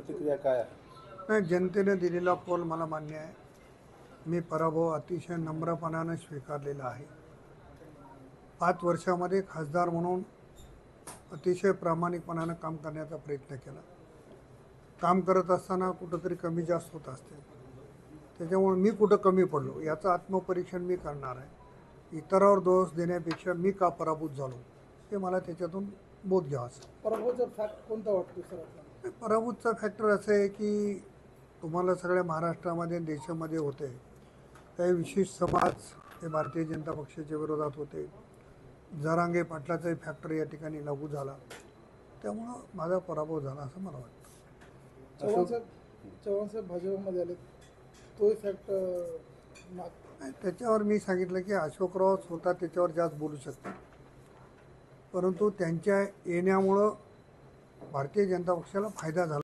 प्रतिक्रिया काय आहे? नाही, जनतेने दिलेला कौल मला मान्य आहे. मी पराभव अतिशय नम्रपणाने स्वीकारलेला आहे. 5 वर्षामध्ये खासदार म्हणून अतिशय प्रामाणिकपणानं काम करण्याचा प्रयत्न केला. काम करत असताना कुठंतरी कमी जास्त होत असते, त्याच्यामुळे मी कुठं कमी पडलो याचं आत्मपरीक्षण मी करणार आहे. इतरावर दोष देण्यापेक्षा मी का पराभूत झालो हे मला त्याच्यातून बोध घ्यावाचा. पराभवाचा फॅक्ट कोणता वाटतो सर? पराभूतचा फॅक्टर असं आहे की तुम्हाला सगळ्या महाराष्ट्रामध्ये देशामध्ये होते काही विशिष्ट समाज हे भारतीय जनता पक्षाच्या विरोधात होते. जरांगे पाटलाचाही फॅक्टर या ठिकाणी लागू झाला, त्यामुळं माझा पराभव झाला असं मला वाटतं. चव्हाण साहेब भाजपमध्ये आले, तो फॅक्ट त्याच्यावर मी सांगितलं की अशोकराव स्वतः त्याच्यावर जास्त बोलू शकतात, परंतु त्यांच्या येण्यामुळं भारतीय जनता पक्षाला फायदा झाला.